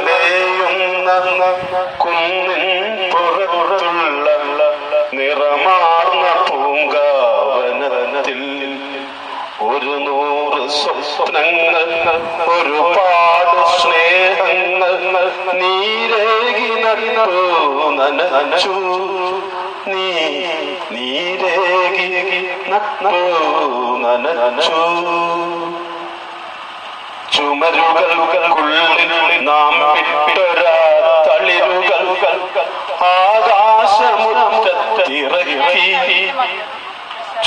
മേയുന്ന കുന്നിൻ പുറത്തുള്ള നിറമാർന്ന പൂങ്കാവനത്തിൽ 100 സ്വപ്നങ്ങൾ ഒരുപാട് സ്നേഹങ്ങൾ നീരേകി നനച്ചു നീരേകി നനച്ചു ചുമരുകൾക്കുള്ളിൽ നാം വിട്ടൊരാ തളിരുകൾ ആകാശമുറ്റത്തിറക്കി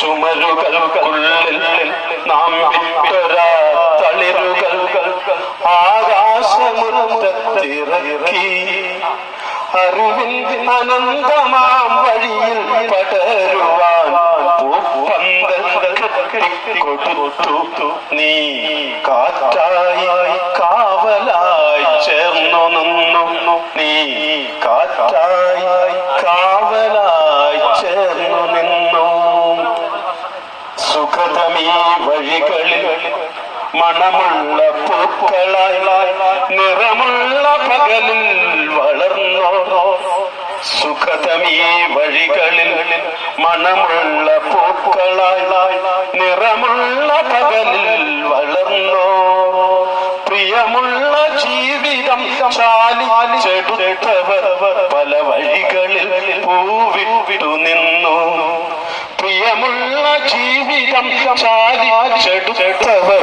ചുമരുകൾക്കുള്ളിൽ നാം വിട്ടൊരാ തളിരുകൾ ആകാശമുറ്റത്തിറക്കി അറിവിൻ അനന്തമാം വഴിയിൽ പടരുവാൻ പൂപ്പന്തൽ കൊടുത്തു നീ കാറ്റായി കാവലായി ചേർന്നു നിന്നു നീ കാറ്റായി കാവലായി ചേർന്നു നിന്നു സുഖതമീ വഴികളിൽ മണമുള്ള പൂക്കളായി നിറമുള്ള പകലിൽ വളർന്നോ സുഖതമീ വഴികളിൽ മണമുള്ള പൂക്കളായി നിറമുള്ള പകലിൽ വളർന്നോ പ്രിയമുള്ള ജീവിതം ചാലിച്ചെടുത്തവർ പല വഴികളിൽ പൂവിട്ടു നിന്നു പ്രിയമുള്ള ജീവിതം ചാലിച്ചെടുത്തവർ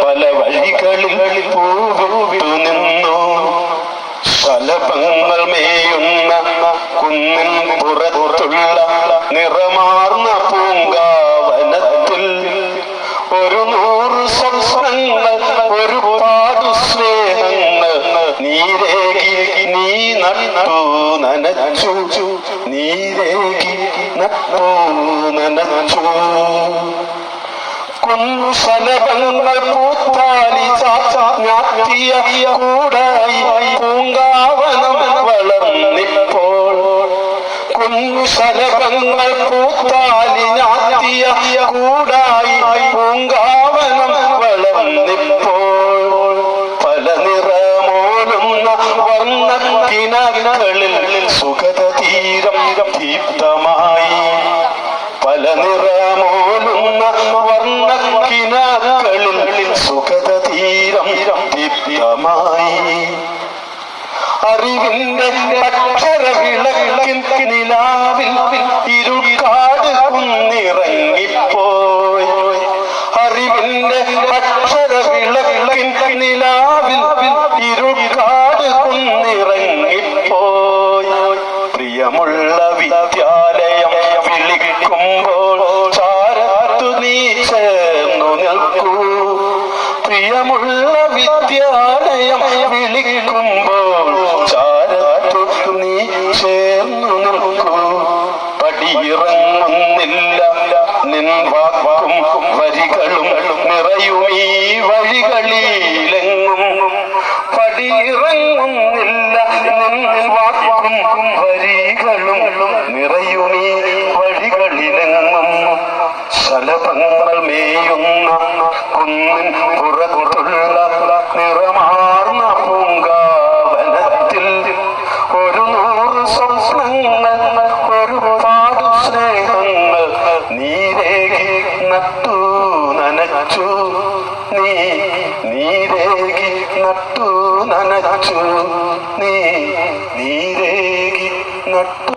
പല വഴികളിൽ പൂവിട്ടു നിന്നു ശലഭങ്ങൾ മേയുന്ന കുന്നിൻ പുറത്തുള്ള നിറമാർന്ന പൂങ്കാവനത്തിൽ 100 സ്വപ്നങ്ങൾ ഒരുപാട് സ്നേഹങ്ങൾ നീരേകി നീ നട്ടു നനച്ചു നീരേകി നട്ടു നനച്ചു കുന്നുശലഭങ്ങൾ പൂത്താലി ചാച്ചാത്തിയ കൂടായി പൂങ്കാവനം വളർന്നിപ്പോൾ കുന്നുശലഭങ്ങൾ പൂത്താലി ഞാത്തിയ കൂടായി പൂങ്കാവനം വളർന്നിപ്പോൾ പല നിറമോലുന്ന വർണ്ണക്കിനകളിൽ സുഗത തീരം ദീപ്തമായി പല നിറമോലുന്ന വർണ്ണക്കിനകളിൽ സുഗത തീരം ദീപ്തമായി അറിവിന്റെ അക്ഷരവിളക്കിൻ നിലാവിൽ ഇരുൾക്കാട് കുന്നിറങ്ങിപ്പോയി അറിവിന്റെ അക്ഷരവിളക്കിൻ നിലാവിൽ ഇരുൾക്കാട് കുന്നിറങ്ങിപ്പോയി പ്രിയമുള്ള വിദ്യാലയം വിളിക്കുമ്പോൾ ചാരത്തു നീ ചേർന്നു നിൽക്കൂ പ്രിയമുള്ള വിദ്യാലയം വിളിക്കുമ്പോൾ ചാരത്തു നീ ചേർന്നു നിൽക്കൂ പടിയിറങ്ങുന്നില്ല നിൻ വാക്കും വരികളും നിറയുമീ വഴികളിലെങ്ങും പടിയിറങ്ങുന്നില്ല നിൻ വാക്കും വരികളും നിറയുമീ വഴികളിലെങ്ങും ശലഭങ്ങൾ മേയുന്ന കുന്നിൻ പുറത്തുള്ള നിറമാർന്ന പൂങ്കാവനത്തിൽ 100 സ്വപ്നങ്ങൾ ഒരുപാട് സ്നേഹങ്ങൾ നീരേകി നട്ടു നനച്ചു നീരേകി നട്ടു നനച്ചു നീരേകി നട്ടു